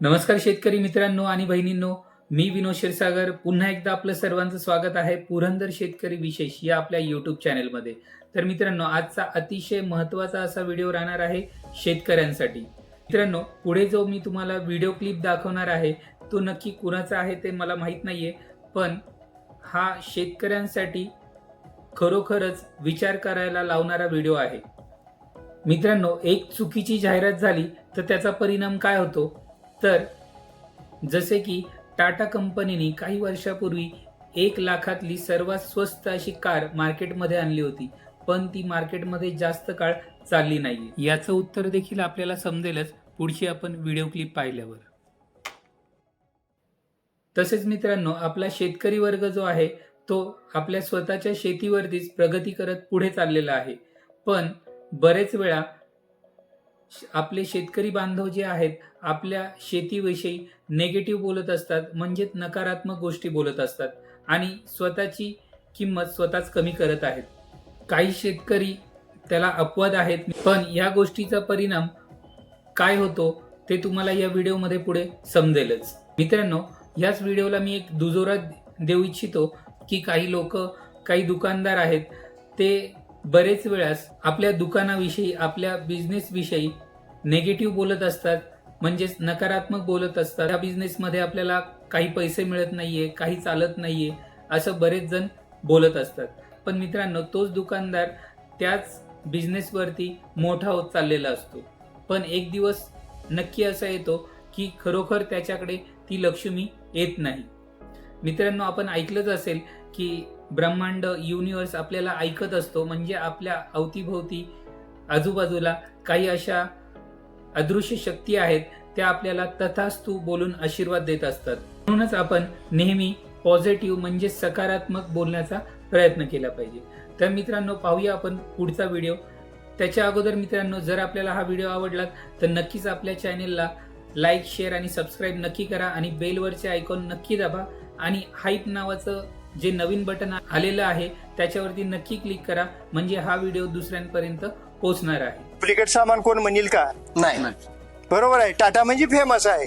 नमस्कार शेतकरी मित्रांनो आणि बहिणींनो, मी विनोद क्षीरसागर पुन्हा एकदा आपलं सर्वांचं स्वागत आहे पुरंदर शेतकरी विशेष या आपल्या यूट्यूब चॅनेलमध्ये. तर मित्रांनो, आजचा अतिशय महत्त्वाचा असा व्हिडिओ राहणार आहे शेतकऱ्यांसाठी. मित्रांनो, पुढे जो मी तुम्हाला व्हिडिओ क्लिप दाखवणार आहे तो नक्की कुणाचा आहे ते मला माहीत नाहीये, पण हा शेतकऱ्यांसाठी खरोखरच विचार करायला लावणारा व्हिडिओ आहे. मित्रांनो, एक चुकीची जाहिरात झाली तर त्याचा परिणाम काय होतो, तर जसे की टाटा कंपनीने काही वर्षापूर्वी 1,00,000तली सर्वात स्वस्त अशी कार मार्केटमध्ये आणली होती, पण ती मार्केटमध्ये जास्त काळ चालली नाही. याचं उत्तर देखील आपल्याला समजेलच पुढची आपण व्हिडिओ क्लिप पाहिल्यावर. तसेच मित्रांनो, आपला शेतकरी वर्ग जो आहे तो आपल्या स्वतःच्या शेतीवरतीच प्रगती करत पुढे चाललेला आहे, पण बरेच वेळा आपले शेतकरी बांधव जे आहेत आपल्या शेतीविषयी नेगेटिव्ह बोलत असतात, म्हणजेच नकारात्मक गोष्टी बोलत असतात आणि स्वतःची किंमत स्वतःच कमी करत आहेत. काही शेतकरी त्याला अपवाद आहेत, पण या गोष्टीचा परिणाम काय होतो ते तुम्हाला या व्हिडिओमध्ये पुढे समजेलच. मित्रांनो, याच व्हिडिओला मी एक दुजोरा देऊ इच्छितो की काही लोक, काही दुकानदार आहेत, ते बरेच वेळास आपल्या दुकानाविषयी, आपल्या बिझनेसविषयी नेगेटिव्ह बोलत असतात, म्हणजेच नकारात्मक बोलत असतात. या बिझनेसमध्ये आपल्याला काही पैसे मिळत नाहीये, काही चालत नाहीये, असं बरेच जण बोलत असतात. पण मित्रांनो, तोच दुकानदार त्याच बिझनेसवरती मोठा होत चाललेला असतो, पण एक दिवस नक्की असा येतो की खरोखर त्याच्याकडे ती लक्ष्मी येत नाही. मित्रांनो, आपण ऐकलंच असेल की ब्रह्मांड, युनिव्हर्स आपल्याला ऐकत असतो, म्हणजे आपल्या अवतीभोवती आजूबाजूला काही अशा अदृश्य शक्ती आहेत, त्या आपल्याला तथास्तु बोलून आशीर्वाद देत असतात. म्हणूनच आपण नेहमी पॉझिटिव्ह म्हणजे सकारात्मक बोलण्याचा प्रयत्न केला पाहिजे. तर मित्रांनो, पाहूया आपण पुढचा व्हिडिओ. त्याच्या अगोदर मित्रांनो, जर आपल्याला हा व्हिडिओ आवडला तर नक्कीच आपल्या चॅनेलला लाईक, शेअर आणि सबस्क्राईब नक्की करा आणि बेलवरचे आयकॉन नक्की दाबा आणि हाईप नावाचं जे नवीन बटन आलेलं आहे त्याच्यावरती नक्की क्लिक करा, म्हणजे हा व्हिडिओ दुसऱ्यांपर्यंत पोहोचणार आहे. डुप्लिकेट सामान कोण म्हणेल का? नाही. बरोबर आहे. टाटा म्हणजे फेमस आहे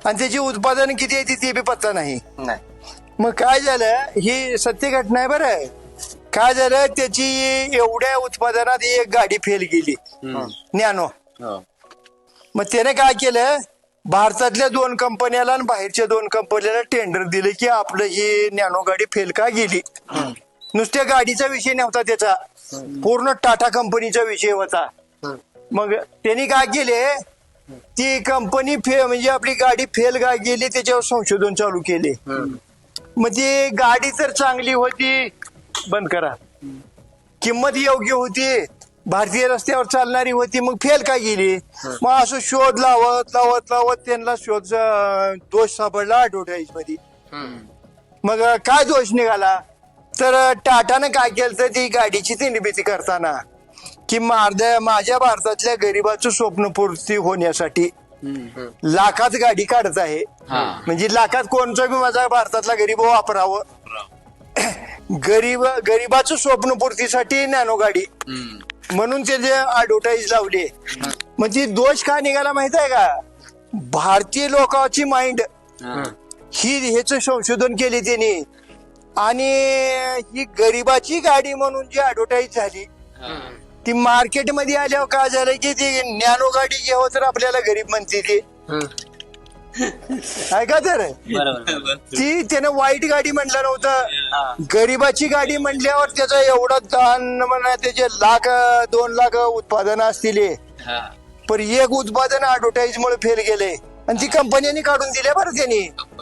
आणि त्याची उत्पादन किती आहे ते बी पत्ता नाही. मग काय झालं, ही सत्य घटना आहे. बरं, काय झालं, त्याची एवढ्या उत्पादनात एक गाडी फेल गेली, नॅनो. मग त्याने काय केलं, भारतातल्या 2 कंपन्याला आणि बाहेरच्या 2 कंपन्याला टेंडर दिले की आपलं ही नॅनो गाडी फेल का गेली. नुसत्या गाडीचा विषय नव्हता त्याचा, पूर्ण टाटा कंपनीचा विषय होता. मग त्यांनी काय केले, ती कंपनी म्हणजे आपली गाडी फेल का गेली त्याच्यावर संशोधन चालू केले. मग ती गाडी तर चांगली होती, बंद करा, किंमत योग्य होती, भारतीय रस्त्यावर चालणारी होती, मग फेल का गेली. मग असं शोध लावत लावत लावत त्यांना शोध दोष सापडला ऍडव्हर्टाईज मध्ये. मग काय दोष निघाला, तर टाटानं काय केलं, तर ती गाडीची निर्मिती करताना की माझ्या भारतातल्या गरिबाचं स्वप्नपूर्ती होण्यासाठी लाखात गाडी काढत आहे, म्हणजे लाखात कोणचा बी माझा भारतातला गरीब वापरावं, गरीबाचं स्वप्नपूर्तीसाठी नॅनो गाडी म्हणून त्याचे ऍडव्हर्टाईज लावले. म्हणजे दोष का निघाला माहित आहे का, भारतीय लोकांची माइंड ही ह्याच संशोधन केले त्यांनी, आणि ही गरीबाची गाडी म्हणून जी ऍडव्हर्टाईज झाली ती मार्केटमध्ये आल्यावर काय झालं की ती नॅनो गाडी घ्यावं तर आपल्याला गरीब म्हणते ती, ऐका तर ती त्यानं वाईट गाडी म्हटलं नव्हतं, गरीबाची गाडी म्हटल्यावर त्याचा एवढा दान म्हणा, त्याचे 1,00,000-2 लाख उत्पादन असतील, पण एक उत्पादन ऍडव्हर्टाईज मुळे फेल गेले आणि ती कंपन्यांनी काढून दिल्या बरं त्यांनी,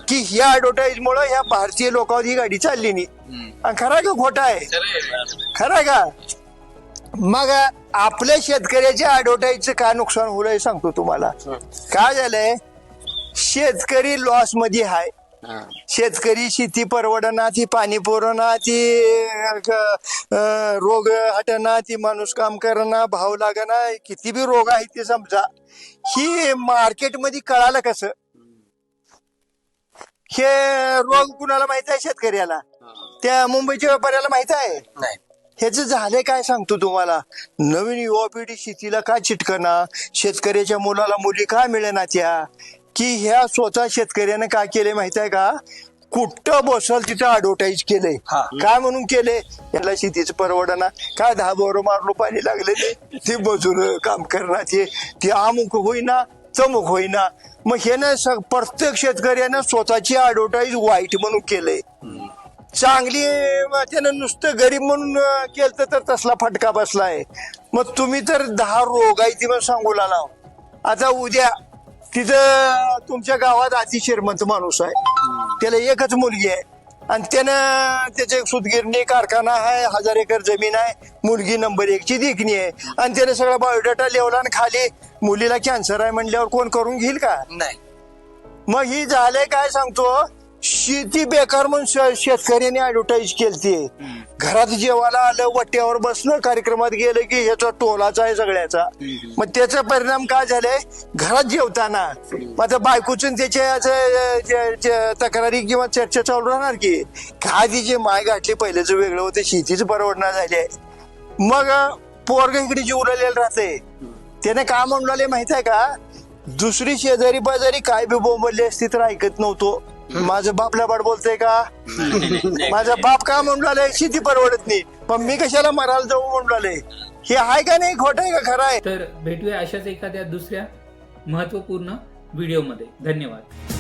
की ह्या ऍडव्हर्टाईज मुळे ह्या भारतीय लोकांवर ही गाडी चालली नाही. खरं का खोटा आहे, खरं का? मग आपल्या शेतकऱ्याच्या ऍडव्हर्टाईजचं काय नुकसान होईल सांगतो तुम्हाला. काय झालंय, शेतकरी लॉस मध्ये आहे. शेतकरी शेती परवडना, ती पाणी पुरवना, ती रोग हटना, ती माणूस काम करना, भाव लागना, किती बी रोग आहेत ते समजा. ही मार्केटमध्ये कळालं कसं, हे रोग कुणाला माहित आहे? शेतकऱ्याला. त्या मुंबईच्या व्यापाऱ्याला माहित आहे? ह्याच झालंय काय सांगतो तुम्हाला. नवीन युवा पिढी शेतीला काय चिटकना, शेतकऱ्याच्या मुलाला मुली काय मिळेना, की ह्या स्वतः शेतकऱ्यानं काय केलंय माहित आहे का, कुठं बसल तिथं ऍडव्हर्टाईज केलंय. काय म्हणून केले, याला शेतीच परवडना, काय 10 बोरं मारलो पाणी लागले ते मजूर काम करणार, ते अमुक होईना चमुक होईना. मग हे ना प्रत्येक शेतकऱ्यानं स्वतःची ऍडव्हर्टाईज वाईट म्हणून केलंय. चांगली त्यानं नुसतं गरीब म्हणून केलं तर तसला फटका बसलाय. मग तुम्ही तर 10 रोग आहे ती मग सांगू लागला. आता उद्या तिथं तुमच्या गावात अति श्रीमंत माणूस आहे, त्याला एकच मुलगी आहे आणि त्यानं त्याचे सुतगिरणी कारखाना आहे, 1000 एकर जमीन आहे, मुलगी नंबर 1 ची देखणी आहे आणि त्याने सगळा बायोडाटा लिवला आणि खाली मुलीला कॅन्सर आहे म्हणल्यावर कोण करून घेईल का? नाही. मग ही झालंय काय सांगतो, शेती बेकार म्हणून शेतकऱ्याने ऍडव्हर्टाईज केली. घरात जेवायला आलं, वट्यावर बसणं, कार्यक्रमात गेलं की ह्याचा टोलाचा आहे सगळ्याचा. मग त्याचा परिणाम काय झालाय, घरात जेवताना आता बायकोचं त्याच्या तक्रारी किंवा चर्चा चालू राहणार की काय तिचे माय गाठली, पहिलेच वेगळं होतं, शेतीच परवडणार झाली. मग पोरग इकडे जीव उरलेलं राहते. त्याने काय म्हणून राहिले माहित आहे का, दुसरी शेजारी बाजारी काय बी बोंबलली असती तर ऐकत नव्हतो. माझं बापला बाड बोलतोय का, माझा बाप का म्हणून राहिले शेती परवडत नाही, पण मी कशाला मरायला जाऊ म्हणून राहिले. हे आहे का नाही, खोटं आहे का खरं आहे? तर भेटूया अशाच एखाद्या दुसऱ्या महत्वपूर्ण व्हिडिओमध्ये. धन्यवाद.